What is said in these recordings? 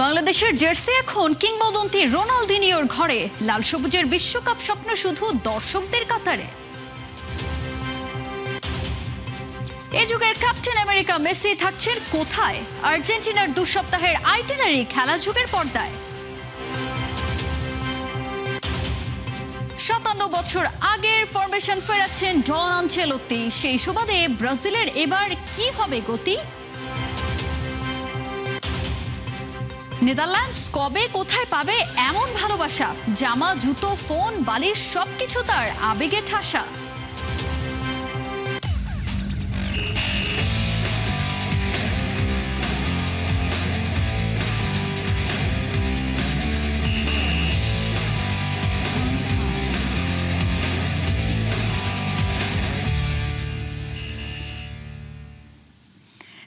বাংলাদেশের জার্সি এখন কিংবদন্তি রোনালদিনিওর ঘরে। লাল সবুজের বিশ্বকাপ স্বপ্ন শুধু দর্শকদের কাতারে। এই যুগের ক্যাপ্টেন আমেরিকা মেসি থাকছেন কোথায়? আর্জেন্টিনার 2 সপ্তাহের আইটিনারি খেলা যুগের পর্দায়। 57 বছর আগের ফরমেশন ফেরাচ্ছেন ডন আনচেলোত্তি। সেই সুবাদে ব্রাজিলের এবার কি হবে গতি? নেদারল্যান্ডস কবে কোথায় পাবে এমন ভালোবাসা? জামা, জুতো, ফোন, বালিশ সবকিছু তার আবেগে ঠাসা।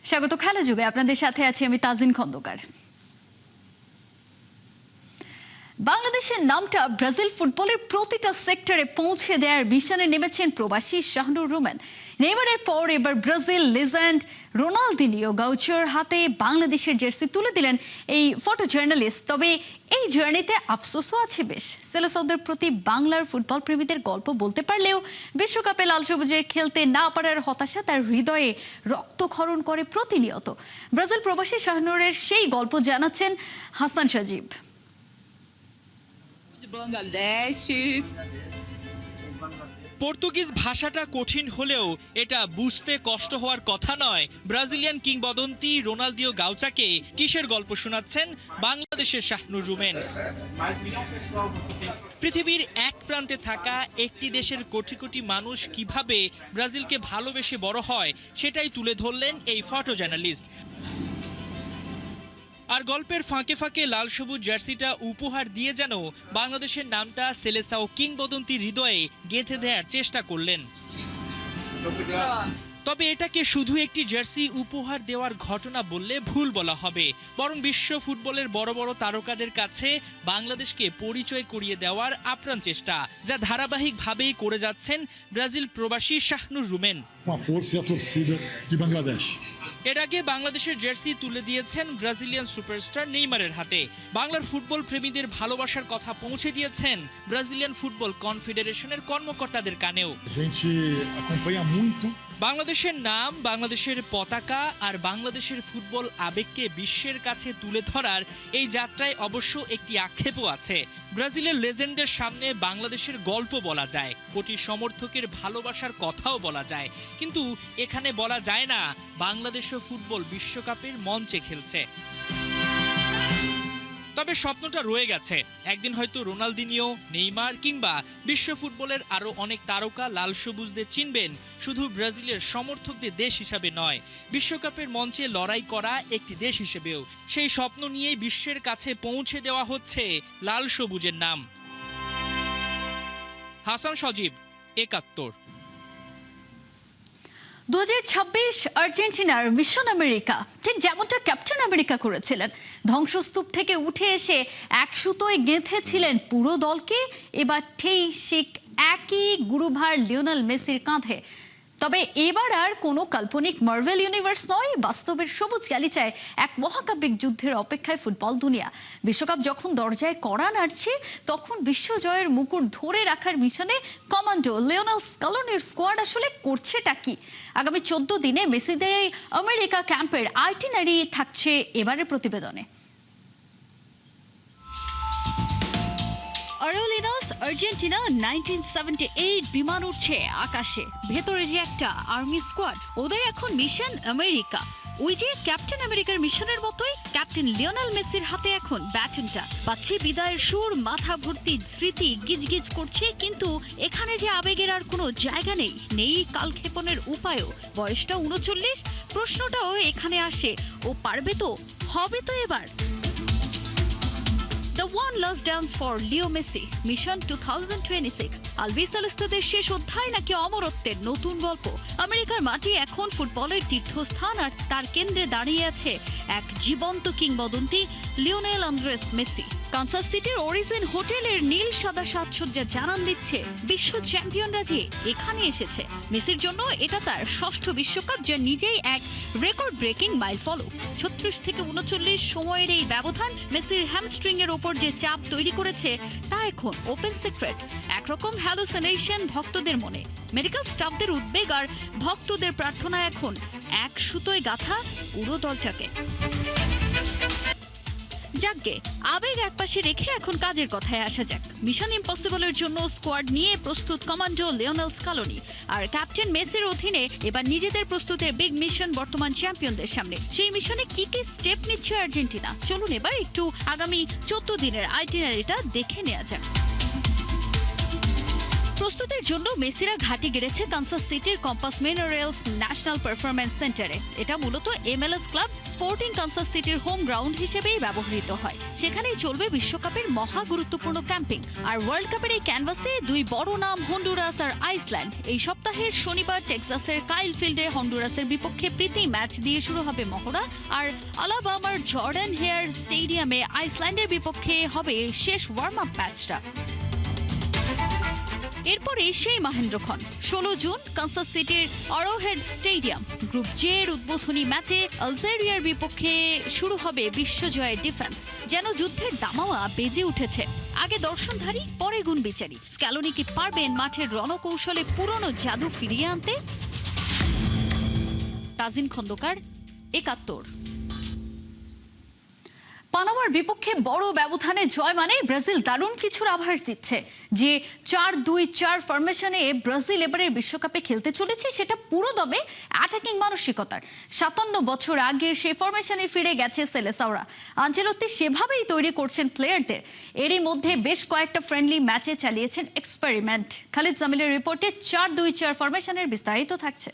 স্বাগত খেলা যুগে, আপনাদের সাথে আছি আমি তাজিন খন্দকার। বাংলাদেশের নামটা ব্রাজিল ফুটবলের প্রতিটা সেক্টরে পৌঁছে দেওয়ার মিশনে নেমেছেন প্রবাসী শাহনুর রোমান। নেইমারের পর এবার ব্রাজিল লেজেন্ড রোনালদিনিও গাউচোর হাতে বাংলাদেশের জার্সি তুলে দিলেন এই ফটো জার্নালিস্ট। তবে এই জার্নিতে আফসোসও আছে বেশ। সেলেসাওদের প্রতি বাংলার ফুটবল প্রেমীদের গল্প বলতে পারলেও বিশ্বকাপে লাল সবুজের খেলতে না পারার হতাশা তার হৃদয়ে রক্তক্ষরণ করে প্রতিনিয়ত। ব্রাজিল প্রবাসী শাহনুরের সেই গল্প জানাচ্ছেন হাসান সজীব। পর্তুগিজ ভাষাটা কঠিন হলেও এটা বুঝতে কষ্ট হওয়ার কথা নয়। ব্রাজিলিয়ান কিংবদন্তি রোনালদিও গাউচাকে কিসের গল্প শোনাচ্ছেন বাংলাদেশের শাহনুর রুমেন। পৃথিবীর এক প্রান্তে থাকা একটি দেশের কোটি কোটি মানুষ কিভাবে ব্রাজিলকে ভালোবেসে বড় হয় সেটাই তুলে ধরলেন এই ফটো জার্নালিস্ট। আর গল্পের ফাঁকে ফাঁকে লাল সবুজ জার্সিটা উপহার দিয়ে যেন বাংলাদেশের নামটা সেলেসাও কিংবদন্তি হৃদয়ে গেঁথে দেওয়ার চেষ্টা করলেন। তবে এটাকে শুধু একটি জার্সি উপহার দেওয়ার ঘটনা বললে ভুল বলা হবে, বরং বিশ্ব ফুটবলের বড় বড় তারকাদের কাছে বাংলাদেশকে পরিচয় করিয়ে দেওয়ার আপ্রাণ চেষ্টা, যা ধারাবাহিকভাবেই করে যাচ্ছেন ব্রাজিল প্রবাসী শাহনুর রুমেন। এর আগে বাংলাদেশের জার্সি তুলে দিয়েছেন ব্রাজিলিয়ান সুপারস্টার নেইমারের হাতে। বাংলার ফুটবল প্রেমীদের ভালোবাসার কথা পৌঁছে দিয়েছেন ব্রাজিলিয়ান ফুটবল কনফেডারেশনের কর্মকর্তাদের কানেও। বাংলাদেশের নাম, বাংলাদেশের পতাকা আর বাংলাদেশের ফুটবল আবেগকে বিশ্বের কাছে তুলে ধরার এই যাত্রায় অবশ্য একটি আক্ষেপও আছে। ব্রাজিলের লেজেন্ডের সামনে বাংলাদেশের গল্প বলা যায়, কোটি সমর্থকের ভালোবাসার কথাও বলা যায়, কিন্তু এখানে বলা যায় না বাংলাদেশও ফুটবল বিশ্বকাপের মঞ্চে খেলছে। তবে স্বপ্নটা রয়ে গেছে, একদিন হয়তো রোনালদিনিও, নেইমার কিংবা বিশ্ব ফুটবলের আরো অনেক তারকা লাল সবুজদের চিনবেন শুধু ব্রাজিলের সমর্থকদের দেশ হিসাবে নয়, বিশ্বকাপের মঞ্চে লড়াই করা একটি দেশ হিসেবেও। সেই স্বপ্ন নিয়ে বিশ্বের কাছে পৌঁছে দেওয়া হচ্ছে লাল সবুজের নাম। হাসান সজীব, ৭১। 2026 আর্জেন্টিনার মিশন আমেরিকা ঠিক যেমনটা ক্যাপ্টেন আমেরিকা করেছিলেন, ধ্বংসস্তূপ থেকে উঠে এসে এক সুতোয় গেঁথেছিলেন পুরো দলকে। এবার ঠিক একই গুরুভার লিওনেল মেসির কাঁধে। তবে এবার আর কোনো কাল্পনিক মার্ভেল ইউনিভার্স নয়, বাস্তবের সবুজ গালিচায় এক মহাকাব্যিক যুদ্ধের অপেক্ষায় ফুটবল দুনিয়া। বিশ্বকাপ যখন দরজায় কড়া নাড়ছে, তখন বিশ্বজয়ের মুকুট ধরে রাখার মিশনে কমান্ডো লিওনেল স্কালোনির স্কোয়াড আসলে করছেটা কি? আগামী 14 দিনে মেসিদের এই আমেরিকা ক্যাম্পের আইটিনারি থাকছে এবারের প্রতিবেদনে। আরোলিনাস, আর্জেন্টিনা, 1978 বিমান উঠছে আকাশে। ভেতরে যে একটা আর্মি স্কোয়াড, ওদের এখন মিশন আমেরিকা। ওই যে ক্যাপ্টেন আমেরিকার মিশনের মতোই ক্যাপ্টেন লিওনেল মেসির হাতে এখন ব্যাটনটা। পাচ্ছে বিদায়ের সুর, মাথা ভর্তি স্মৃতি গিজগিজ করছে, কিন্তু এখানে যে আবেগের আর কোনো জায়গা নেই কালক্ষেপণের উপায়ও। বয়সটা 39, প্রশ্নটাও এখানে আসে, ও পারবে তো, হবে তো এবার? The one last dance for Leo Messi, Mission 2026. আলবিসেলেস্তেদের শেষ অধ্যায় নাকি অমরত্বের নতুন গল্প? আমেরিকার মাটি এখন ফুটবলের তীর্থস্থান, আর তার কেন্দ্রে দাঁড়িয়ে আছে এক জীবন্ত কিংবদন্তি লিওনেল আন্দ্রেস মেসি। কানসাস সিটির অরিজিন হোটেলের নীল সাদা সাজসজ্জা জানান দিচ্ছে বিশ্ব চ্যাম্পিয়নরা যে এখানে এসেছে। মেসির জন্য এটা তার ষষ্ঠ বিশ্বকাপ, যা নিজেই এক রেকর্ড ব্রেকিং মাইলফলক। 36 থেকে 39 সময়ের এই ব্যবধান মেসির হ্যামস্ট্রিং এর ওপর যে চাপ তৈরি করেছে তা এখন ওপেন সিক্রেট। একরকম হ্যালুসিনেশন ভক্তদের মনে, মেডিকেল স্টাফদের উদ্বেগ আর ভক্তদের প্রার্থনা এখন এক সুতোয় গাঁথা পুরো দলটাকে। যাকগে, আবেগ একপাশে রেখে এখন কাজের কথায় আসা যাক। মিশন ইম্পসিবলের জন্য স্কোয়াড নিয়ে প্রস্তুত কমান্ডো লিওনেল স্কালোনি আর ক্যাপ্টেন মেসির অধীনে এবার নিজেদের প্রস্তুতের বিগ মিশন বর্তমান চ্যাম্পিয়নদের সামনে। সেই মিশনে কি কি স্টেপ নিচ্ছে আর্জেন্টিনা, চলুন এবার একটু আগামী 14 দিনের আইটিনারিটা দেখে নেওয়া যাক। প্রস্তুতির জন্য মেসিরা ঘাঁটি গেড়েছে কানসাস সিটির কম্পাস মেমোরিয়ালস ন্যাশনাল পারফরম্যান্স সেন্টারে। এটা মূলত MLS ক্লাব স্পোর্টিং কানসাস সিটির হোম গ্রাউন্ড হিসেবেই ব্যবহৃত হয়। সেখানেই চলবে বিশ্বকাপের মহা গুরুত্বপূর্ণ ক্যাম্পিং। আর ওয়ার্ল্ড কাপের এই ক্যানভাসে দুই বড় নাম হন্ডুরাস আর আইসল্যান্ড। এই সপ্তাহের শনিবার টেক্সাসের কাইল ফিল্ডে হন্ডুরাসের বিপক্ষে প্রীতি ম্যাচ দিয়ে শুরু হবে মহড়া, আর আলাবামার জর্ডান হেয়ার স্টেডিয়ামে আইসল্যান্ডের বিপক্ষে হবে শেষ ওয়ার্ম আপ ম্যাচটা। এরপরে সেই মহেন্দ্রক্ষণ 16 জুন কানসাস সিটির অরোহেড স্টেডিয়াম। গ্রুপ জে এর উদ্বোধনী ম্যাচে আলজেরিয়ার বিপক্ষে শুরু হবে বিশ্বজয়ের ডিফেন্স। যেন যুদ্ধের দামাওয়া বেজে উঠেছে। আগে দর্শনধারী, পরে গুণ বিচারী। স্ক্যালোনি কি পারবেন মাঠের রণকৌশলে পুরনো জাদু ফিরিয়ে আনতে? তাজিন খন্দকার, 71। পানামার বিপক্ষে বড় ব্যবধানে জয় মানে ব্রাজিল দারুণ কিছুর আভাস দিচ্ছে। যে 4-2-4 ফরমেশনে ব্রাজিল এবারের বিশ্বকাপে খেলতে চলেছে, সেটা পুরো দমে অ্যাটাকিং মানসিকতার। 57 বছর আগের সেই ফরমেশনে ফিরে গেছে সেলেসাওরা। আনচেলত্তি সেভাবেই তৈরি করছেন প্লেয়ারদের। এরই মধ্যে বেশ কয়েকটা ফ্রেন্ডলি ম্যাচে চালিয়েছেন এক্সপেরিমেন্ট। খালিদ জামিলের রিপোর্টে 4-2-4 ফরমেশনের বিস্তারিত থাকছে।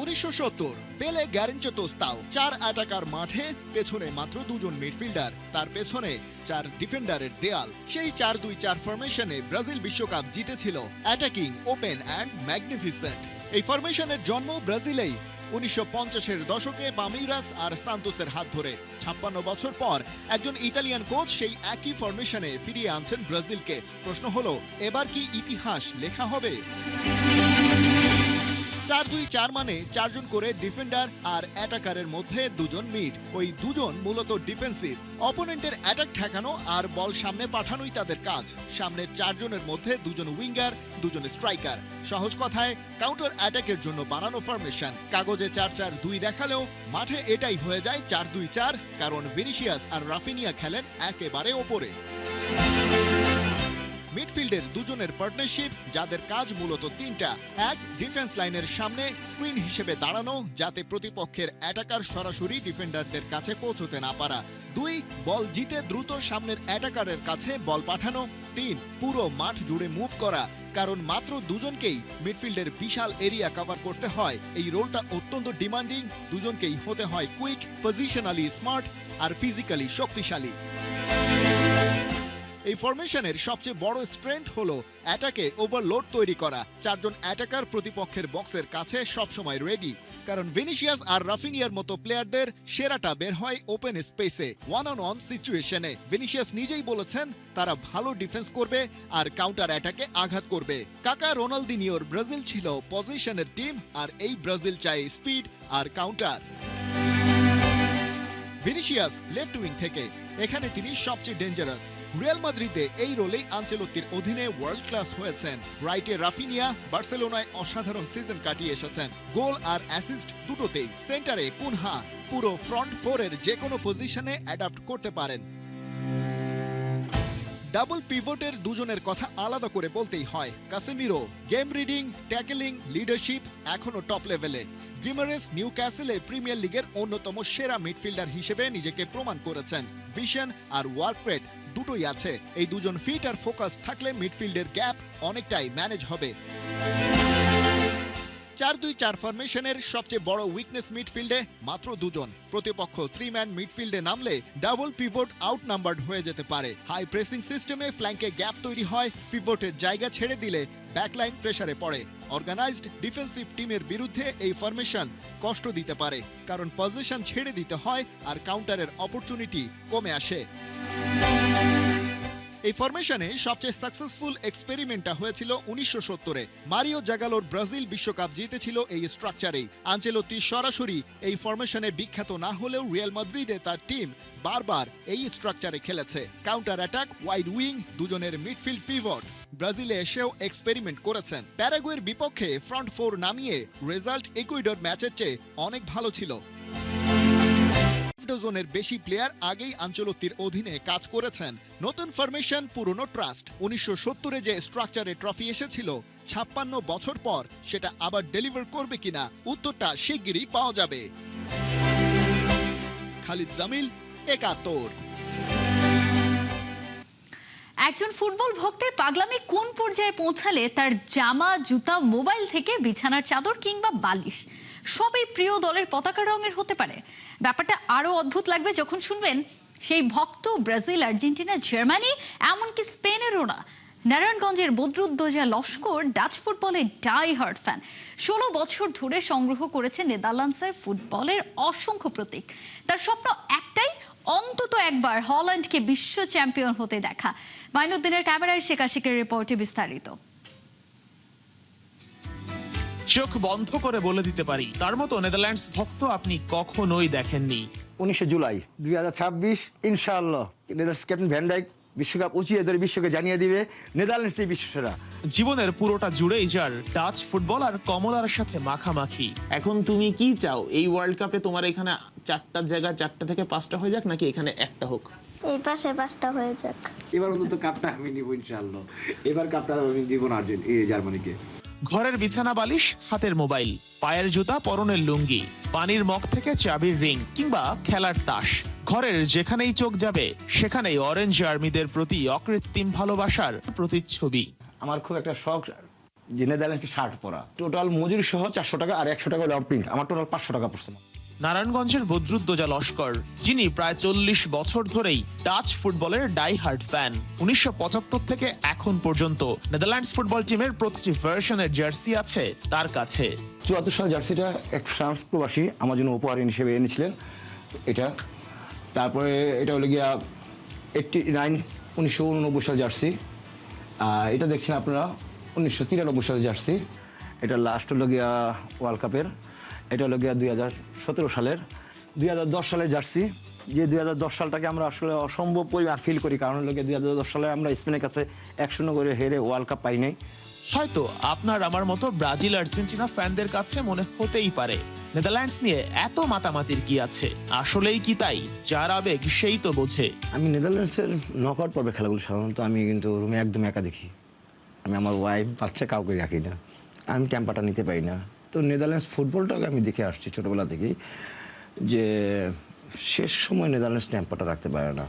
1970 পেলে গ্যারেঞ্চো তোস্তাও 4 অ্যাটাকার মাঠে, পেছনে মাত্র 2 জন মিডফিল্ডার, তার পেছনে 4 ডিফেন্ডারের দেয়াল। সেই 4-2-4 ফরমেশনে ব্রাজিল বিশ্বকাপ জিতেছিল অ্যাটাকিং, ওপেন অ্যান্ড ম্যাগনিফিসেন্ট। এই ফরমেশনের জন্ম ব্রাজিলেই 1950-এর দশকে পামিরাস আর সান্তোসের হাত ধরে। 56 বছর পর একজন ইতালিয়ান কোচ সেই একই ফরমেশনে ফিরিয়ে আনছেন ব্রাজিলকে। প্রশ্ন হলো, এবার কি ইতিহাস লেখা হবে? 4-2-4 মানে 4 জন করে ডিফেন্ডার আর অ্যাটাকারের মধ্যে 2 জন মিড। ওই 2 জন মূলত ডিফেন্সিভ, অপোনেন্টের অ্যাটাক ঠেকানো আর বল সামনে পাঠানোই তাদের কাজ। সামনে 4 জনের মধ্যে 2 জন উইঙ্গার, 2 জন স্ট্রাইকার। সহজ কথায় কাউন্টার অ্যাটাকের জন্য বানানো ফরমেশন। কাগজে 4-4-2 দেখালেও মাঠে এটাই হয়ে যায় 4-2-4, কারণ ভিনিসিয়াস আর রাফিনিয়া খেলেন একেবারে ওপরে। মিডফিল্ডের 2 জনের পার্টনারশিপ, যাদের কাজ মূলত 3টা। 1, ডিফেন্স লাইনের সামনে স্ক্রিন হিসেবে দাঁড়ানো, যাতে প্রতিপক্ষের অ্যাটাকার সরাসরি ডিফেন্ডারদের কাছে পৌঁছতে না পারা। 2, বল জিতে দ্রুত সামনের অ্যাটাকারের কাছে বল পাঠানো। 3, পুরো মাঠ জুড়ে মুভ করা, কারণ মাত্র 2 জনকেই মিডফিল্ডের বিশাল এরিয়া কভার করতে হয়। এই রোলটা অত্যন্ত ডিমান্ডিং। 2 জনকেই হতে হয় কুইক, পজিশনালি স্মার্ট আর ফিজিক্যালি শক্তিশালী। এই ফরমেশনের সবচেয়ে বড় স্ট্রেংথ হলো অ্যাটাকে ওভারলোড তৈরি করা। 4 জন অ্যাটাকার প্রতিপক্ষের বক্সের কাছে সবসময় রেডি, কারণ ভিনিসিয়াস আর রাফিনিয়ার মতো প্লেয়ারদের সেরাটা বের হয় ওপেন স্পেসে, ওয়ান অন ওয়ান সিচুয়েশনে। ভিনিসিয়াস নিজেই বলেছেন তারা ভালো ডিফেন্স করবে আর কাউন্টার অ্যাটাকে আঘাত করবে। কাকা রোনালদিনিওর ব্রাজিল ছিল পজিশনের টিম, আর এই ব্রাজিল চায় স্পিড আর কাউন্টার। ভিনিসিয়াস লেফট উইং থেকে, এখানে তিনি সবচেয়ে ডেঞ্জারাস। রিয়াল মাদ্রিদে এই রোলেই আনচেলত্তির অধীনে ওয়ার্ল্ড ক্লাস হয়েছেন। রাইটে রাফিনিয়া বার্সেলোনায় অসাধারণ সিজন কাটিয়ে এসেছেন, গোল আর অ্যাসিস্ট দুটোতেই। সেন্টারে কুনহা পুরো ফ্রন্ট ফোরের যে কোনো পজিশনে অ্যাডাপ্ট করতে পারেন। ডাবল পিভটের 2 জনের কথা আলাদা করে বলতেই হয়। Casemiro game reading, tackling, leadership এখনো টপ লেভেলে। গিমারেস নিউক্যাসলে প্রিমিয়ার লিগের অন্যতম সেরা মিডফিল্ডার হিসেবে নিজেকে প্রমাণ করেছেন। ভিশন আর ওয়ার্ক রেট দুটোই আছে। এই 2 জন ফিট আর ফোকাস থাকলে মিডফিল্ডের গ্যাপ অনেকটাই ম্যানেজ হবে। 4-2-4 ফরমেশনের সবচেয়ে বড় উইকনেস মিডফিল্ডে মাত্র 2 জন। প্রতিপক্ষ 3 ম্যান মিডফিল্ডে নামলে ডাবল পিভট আউট নাম্বারড হয়ে যেতে পারে। হাই প্রেসিং সিস্টেমে ফ্ল্যাঙ্কে গ্যাপ তৈরি হয়, পিভটের জায়গা ছেড়ে দিলে ব্যাকলাইন প্রেসারে পড়ে। অর্গানাইজড ডিফেন্সিভ টিমের বিরুদ্ধে এই ফরমেশন কষ্ট দিতে পারে, কারণ পজিশন ছেড়ে দিতে হয় আর কাউন্টারের অপরচুনিটি কমে আসে। এই ফরমেশনে সবচেয়ে সাকসেসফুল এক্সপেরিমেন্টটা হয়েছিল 1970-এ। মারিও জাগালোর ব্রাজিল বিশ্বকাপ জিতেছিল এই স্ট্রাকচারেই। আনচেলত্তি সরাসরি এই ফরমেশনে বিখ্যাত না হলেও রিয়াল মাদ্রিদে তার টিম বারবার এই স্ট্রাকচারে খেলেছে। কাউন্টার অ্যাটাক, ওয়াইড উইং, দুজনের মিডফিল্ড পিভট। ব্রাজিলে এসেও এক্সপেরিমেন্ট করেছেন। প্যারাগুয়ের বিপক্ষে ফ্রন্ট ফোর নামিয়ে রেজাল্ট ইকুয়েডর ম্যাচের চেয়ে অনেক ভালো ছিল। ডজনের বেশি প্লেয়ার আগেই আনচেলত্তির অধীনে কাজ করেছেন। নতুন ফরমেশন, পুরনো ট্রাস্ট। 1970-এ যে স্ট্রাকচারে ট্রফি এসেছিল, 56 বছর পর সেটা আবার ডেলিভার করবে কিনা উত্তরটা শিগগিরই পাওয়া যাবে। খালিদ জামিল, একাত্তর। একজন ফুটবল ভক্তের পাগলামি কোন পর্যায়ে পৌঁছালে তার জামা, জুতা, মোবাইল থেকে বিছানার চাদর কিংবা বালিশ সবই প্রিয় দলের পতাকা রঙের হতে পারে? ব্যাপারটা আরো অদ্ভুত লাগবে যখন শুনবেন সেই ভক্ত ব্রাজিল, আর্জেন্টিনা, জার্মানি, এমনকি স্পেনেরও না। নারায়ণগঞ্জের বদরুদ্দোজা লস্কর ডাচ ফুটবলের ডাই হার্ড ফ্যান। 16 বছর ধরে সংগ্রহ করেছে নেদারল্যান্ডসের ফুটবলের অসংখ্য প্রতীক। তার স্বপ্ন একটাই, অন্তত একবার হল্যান্ডকে বিশ্ব চ্যাম্পিয়ন হতে দেখা। মাইনুদ্দিনের ক্যামেরায় শেখ আশিকের রিপোর্টে বিস্তারিত। চোখ বন্ধ করে বলে দিতে পারি, তার মতো নেদারল্যান্ডস ভক্ত আপনি কখনোই দেখেননি। 19 জুলাই 2026 ইনশাআল্লাহ নেদারল্যান্ডস ক্যাপ্টেন ভ্যান ডাইক বিশ্বকাপ উঁচিয়ে ধরে বিশ্বকে জানিয়ে দিবে নেদারল্যান্ডসই বিশ্বসেরা। জীবনের পুরোটা জুড়েই যার ডাচ ফুটবল আর কমলার সাথে মাখামাখি। এখন তুমি কি চাও এই ওয়ার্ল্ড কাপে তোমার এখানে 4টার জায়গায় 4টা থেকে 5টা হয়ে যাক, নাকি এখানে একটা হোক? এই পাশে 5টা হয়ে যাক। এবার অন্তত কাপটা আমি নিব ইনশাআল্লাহ। এবার কাপটা আমি দিব না জার্মানিকে। ঘরের বিছানা বালিশ, হাতের মোবাইল, পায়ের জুতা, পরনের লুঙ্গি, পানির মগ থেকে চাবির রিং কিংবা খেলার তাস, ঘরের যেখানেই চোখ যাবে সেখানেই অরেঞ্জ আর্মিদের প্রতি অকৃত্রিম ভালোবাসার প্রতিচ্ছবি। আমার খুব একটা শখ যে নেদারল্যান্ডসের শার্ট পরা। টোটাল মজুরি সহ 400 টাকা আর 100 টাকা হলো প্রিন্ট। আমার টোটাল 500 টাকা পড়ছে। নারায়ণগঞ্জের বদরুদ্দোজা লস্কর, যিনি প্রায় 40 বছর ধরেই ডাচ ফুটবলের ডাই হার্ড ফ্যান। 1975 থেকে এখন পর্যন্ত নেদারল্যান্ডস ফুটবল টিমের প্রতিটি ভার্সনের জার্সি আছে তার কাছে। 74 সাল জার্সিটা এক ফ্রান্স প্রবাসী আমার জন্য উপহার হিসেবে এনেছিলেন এটা। তারপরে এটা হলো গিয়া 1989 সাল জার্সি। এটা দেখছেন আপনারা 1993 সালের জার্সি। এটা লাস্ট হলো গিয়া ওয়ার্ল্ড কাপের। এটা হলো গিয়া 2017 সালের। 2010 সালের জার্সি, যে 2010 সালটাকে আমরা আসলে অসম্ভব পরিমাণ ফিল করি, কারণ হলো গিয়া 2010 সালে আমরা স্পেনের কাছে 1-0 করে হেরে ওয়ার্ল্ড কাপ পাই নাই। হয়তো আপনার আমার মতো ব্রাজিল, আর্জেন্টিনা ফ্যানদের কাছে মনে হতেই পারে নেদারল্যান্ডস নিয়ে এত মাতামাতির কি আছে? আসলেই কি তাই? যার আবেগ সেই তো বোঝে। আমি নেদারল্যান্ডসের নকআউট পর্বে খেলাগুলো সাধারণত আমি কিন্তু রুমে একদম একা দেখি। আমি আমার ওয়াইফ, বাচ্চা কাউকে রাখি না। আমি টেম্পারটা নিতে পারি না। তো নেদারল্যান্ডস ফুটবলটাকে আমি দেখে আসছি ছোটবেলা থেকেই, যে শেষ সময় নেদারল্যান্ডস টেম্পারটা রাখতে পারে না।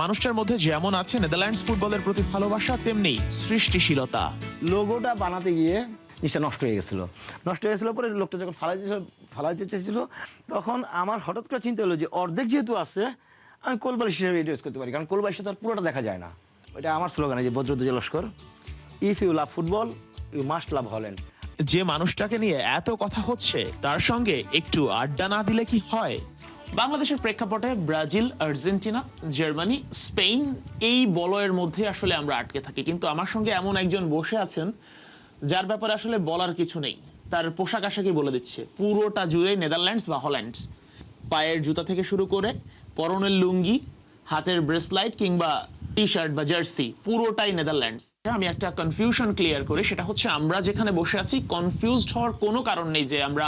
মানুষটার মধ্যে যেমন আছে নেদারল্যান্ডস ফুটবলের প্রতি ভালোবাসা, তেমনি সৃষ্টিশীলতা। লোগোটা বানাতে গিয়ে জিনিসটা নষ্ট হয়ে গেছিলো। নষ্ট হয়ে গেছিলো পরে লোকটা যখন ফালাইতে চেয়েছিল, তখন আমার হঠাৎ করে চিন্তা হলো যে অর্ধেক যেহেতু আছে, আমি কোলবালিশ হিসেবে এটা ইউজ করতে পারি, কারণ কোলবালিশটা তো আর পুরোটা দেখা যায় না। এটা আমার স্লোগান, যে Badruddoza Laskar, if you love football you must love Holland. যে মানুষটাকে নিয়ে এত কথা হচ্ছে, তার সঙ্গে একটু আড্ডা না দিলে কি হয়? বাংলাদেশের প্রেক্ষাপটে ব্রাজিল, আর্জেন্টিনা, জার্মানি, স্পেন এই বলয়ের মধ্যে আসলে আমরা আটকে থাকি। কিন্তু আমার সঙ্গে এমন একজন বসে আছেন যার ব্যাপারে আসলে বলার কিছু নেই। তার পোশাক আশাকই বলে দিচ্ছে, পুরোটা জুড়ে নেদারল্যান্ডস বা হল্যান্ড। পায়ের জুতা থেকে শুরু করে পরনের লুঙ্গি, হাতের ব্রেসলাইট কিংবা টি শার্ট বা জার্সি, পুরোটাই নেদারল্যান্ডস। আমি একটা কনফিউশন ক্লিয়ার করি, সেটা হচ্ছে আমরা যেখানে বসে আছি কনফিউজড হওয়ার কোনো কারণ নেই যে আমরা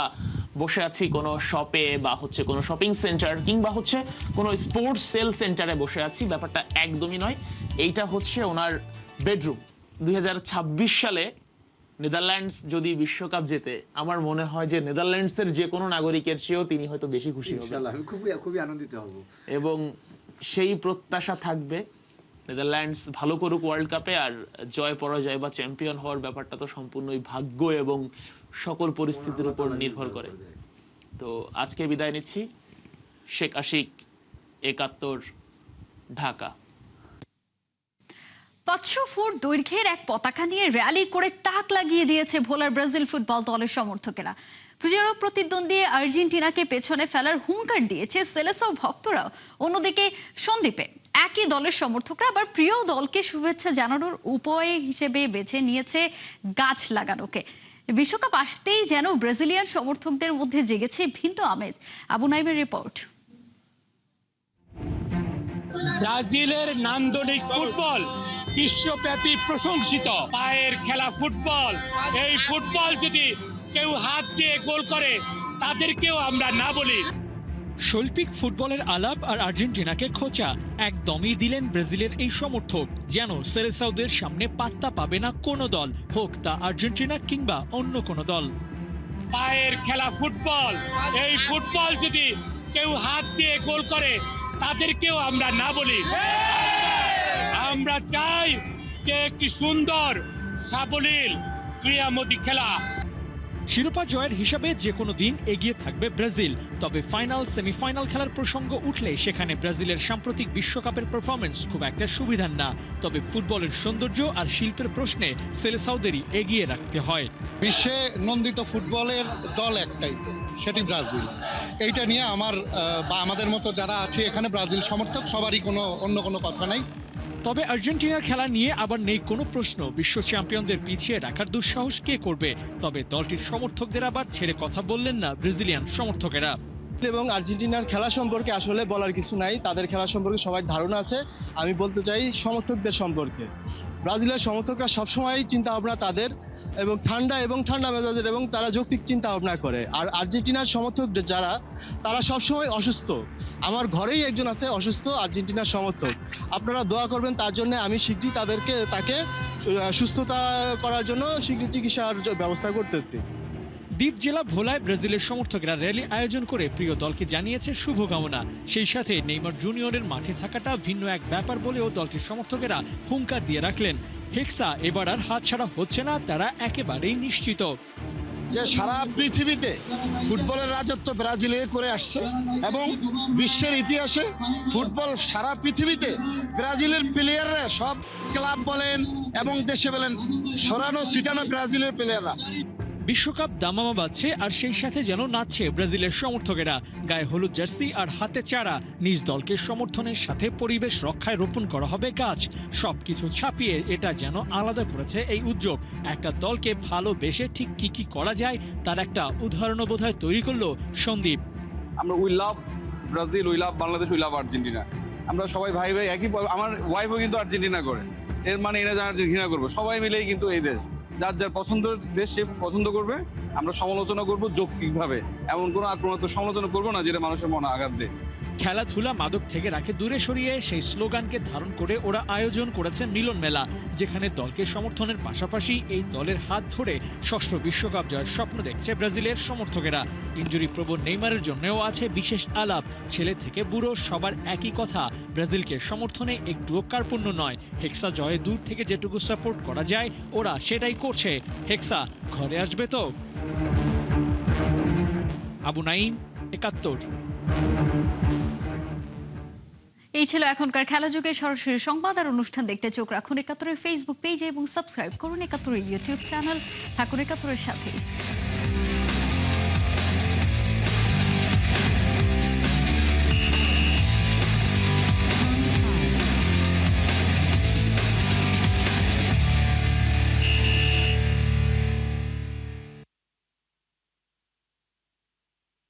বসে আছি কোনো শপে বা হচ্ছে কোনো শপিং সেন্টার কিংবা হচ্ছে কোনো স্পোর্টস সেল সেন্টারে বসে আছি। ব্যাপারটা একদমই নয়। এইটা হচ্ছে ওনার বেডরুম। 2026 সালে নেদারল্যান্ডস যদি বিশ্বকাপ জেতে, আমার মনে হয় যে নেদারল্যান্ডসের যে কোনো নাগরিকের চেয়েও তিনি হয়তো বেশি খুশি হবেন। ইনশাআল্লাহ আমি খুবই আনন্দিত হব। এবং সেই প্রত্যাশা থাকবে নেদারল্যান্ডস ভালো করুক ওয়ার্ল্ড কাপে। আর জয় পরাজয় বা চ্যাম্পিয়ন হওয়ার ব্যাপারটা তো সম্পূর্ণই ভাগ্য এবং সকল পরিস্থিতির উপর নির্ভর করে। তো আজকে বিদায় নিচ্ছি। শেখ আশিক, 71, ঢাকা। 500 ফুট দৈর্ঘ্যের এক পতাকা নিয়ে র্যালি করে তাক লাগিয়ে দিয়েছে ভোলার ব্রাজিল ফুটবল দলের সমর্থকেরা। প্রতিরোধ প্রতিদ্বন্দ্বী আর্জেন্টিনাকে পেছনে ফেলার হুঙ্কার দিয়েছে সেলেসাও ভক্তরাও। অন্যদিকে সন্দ্বীপে একই দলের সমর্থকরা আবার প্রিয় দলকে শুভেচ্ছা জানানোর উপায় হিসেবে বেছে নিয়েছে গাছ লাগানোকে। বিশ্বকাপ আসতেই যেন ব্রাজিলিয়ান সমর্থকদের মধ্যে জেগেছে ভিন্ন আমেজ। আবু নাইমের রিপোর্ট। ব্রাজিলের নান্দনিক ফুটবল বিশ্বব্যাপী প্রশংসিত, পায়ের খেলা ফুটবল। এই ফুটবল যদি কেউ হাত দিয়ে গোল করে তাদেরকেও আমরা না বলি। শৈল্পিক ফুটবলের আলাপ আর আর্জেন্টিনাকে খোঁচা একদমই দিলেন ব্রাজিলের এই সমর্থক। যেন সেলেসাওদের সামনে পাত্তা পাবে না কোনো দল, হোক তা আর্জেন্টিনা কিংবা অন্য কোনো দল। পায়ের খেলা ফুটবল, এই ফুটবল যদি কেউ হাত দিয়ে গোল করে তাদেরকেও আমরা না বলি। আমরা চাই যে একটি সুন্দর সাবলীল ক্রীড়ামোদী খেলা। শিরোপা জয়ের হিসাবে যে কোনো দিন এগিয়ে থাকবে ব্রাজিল, তবে ফাইনাল সেমিফাইনাল খেলার প্রসঙ্গ উঠলে সেখানে ব্রাজিলের সাম্প্রতিক বিশ্বকাপের পারফরমেন্স খুব একটা সুবিধার না। তবে ফুটবলের সৌন্দর্য আর শিল্পের প্রশ্নে সেলেসাওদেরই এগিয়ে রাখতে হয়। বিশ্বে নন্দিত ফুটবলের দল একটাই, সেটি ব্রাজিল। এইটা নিয়ে আমার বা আমাদের মতো যারা আছে এখানে ব্রাজিল সমর্থক সবারই অন্য কোনো কথা নাই। তবে আর্জেন্টিনার খেলা নিয়ে আবার নেই কোনো প্রশ্ন। বিশ্ব চ্যাম্পিয়নদের পিছিয়ে রাখার দুঃসাহস কে করবে? তবে দলটির সমর্থকদের আবার ছেড়ে কথা বললেন না ব্রাজিলিয়ান সমর্থকেরা। এবং আর্জেন্টিনার খেলা সম্পর্কে আসলে বলার কিছু নাই, তাদের খেলা সম্পর্কে সবার ধারণা আছে। আমি বলতে চাই সমর্থকদের সম্পর্কে, ব্রাজিলের সমর্থকরা সবসময় চিন্তা ভাবনা তাদের এবং ঠান্ডা মেজাজের এবং তারা যৌক্তিক চিন্তা ভাবনা করে। আর আর্জেন্টিনার সমর্থক যারা, তারা সবসময় অসুস্থ। আমার ঘরেই একজন আছে অসুস্থ আর্জেন্টিনার সমর্থক, আপনারা দোয়া করবেন তার জন্য। আমি শীঘ্রই তাকে সুস্থতা করার জন্য শীঘ্রই চিকিৎসার ব্যবস্থা করতেছি। দ্বীপ জেলা ভোলায় ব্রাজিলের সমর্থকেরা র্যালি আয়োজন করে প্রিয় দলকে জানিয়েছে শুভকামনা। সেই সাথে নেইমার জুনিয়রের মাঠে থাকাটা ভিন্ন এক ব্যাপার বলেও দলটির সমর্থকেরা হুঙ্কার দিয়ে রাখলেন। হেক্সা এবার আর হাতছাড়া হচ্ছে না, তারা একেবারেই নিশ্চিত যে সারা পৃথিবীতে ফুটবলের রাজত্ব ব্রাজিলে করে আসছে এবং বিশ্বের ইতিহাসে ফুটবল সারা পৃথিবীতে ব্রাজিলের প্লেয়াররা, সব ক্লাব বলেন এবং দেশে বলেন, সরানো ছিটানো ব্রাজিলের প্লেয়াররা। বিশ্বকাপ দামামা বাজছে আর সেই সাথে যেন নাচছে ব্রাজিলের সমর্থকেরা। গায়ে হলুদ জার্সি আর হাতে চারা, নিজ দলকে সমর্থনের সাথে পরিবেশ রক্ষায় রোপণ করা হবে গাছ। সবকিছু ছাপিয়ে এটা যেন আলাদা করেছে এই উদ্যোগ। একটা দলকে ভালোবেসে ঠিক কি কি করা যায় তার একটা উদাহরণও বোধহয় তৈরি করলো সন্দীপ। আমরা we love Brazil, we love Bangladesh, we love Argentina. আমরা সবাই ভাই ভাই একই। আমার ওয়াইফও কিন্তু আর্জেন্টিনা করে, এর মানে এরা যা ঘৃণা করবো। সবাই মিলেই কিন্তু এই দেশ, যার যার পছন্দের দেশ সে পছন্দ করবে। আমরা সমালোচনা করব যৌক্তিকভাবে, এমন কোনো আক্রমণাত্মক সমালোচনা করবো না যেটা মানুষের মনে আঘাত দেয়। খেলাধুলা মাদক থেকে রাখে দূরে সরিয়ে সেই স্লোগানকে ধারণ করে ওরা আয়োজন করেছে মিলন মেলা, যেখানে দলকে সমর্থনের পাশাপাশি এই দলের হাত ধরে ষষ্ঠ বিশ্বকাপ জয়ের স্বপ্ন দেখছে ব্রাজিলের সমর্থকেরা। ইনজুরি প্রবণ নেইমারের জন্যও আছে বিশেষ আলাপ। ছেলে থেকে বুড়ো সবার একই কথা, ব্রাজিলকে সমর্থনে একটুও কার্পণ্য নয়। হেক্সা জয়ে দূর থেকে যেটুকু সাপোর্ট করা যায় ওরা সেটাই করছে। হেক্সা ঘরে আসবে তো? আবু নাইম, ৭১। এই ছিল এখনকার খেলা যুগে সরাসরি সংবাদ আর অনুষ্ঠান দেখতে চোখ রাখুন ৭১-এর ফেসবুক পেজে এবং সাবস্ক্রাইব করুন ৭১-এর ইউটিউব চ্যানেল। থাকুন ৭১-এর সাথে।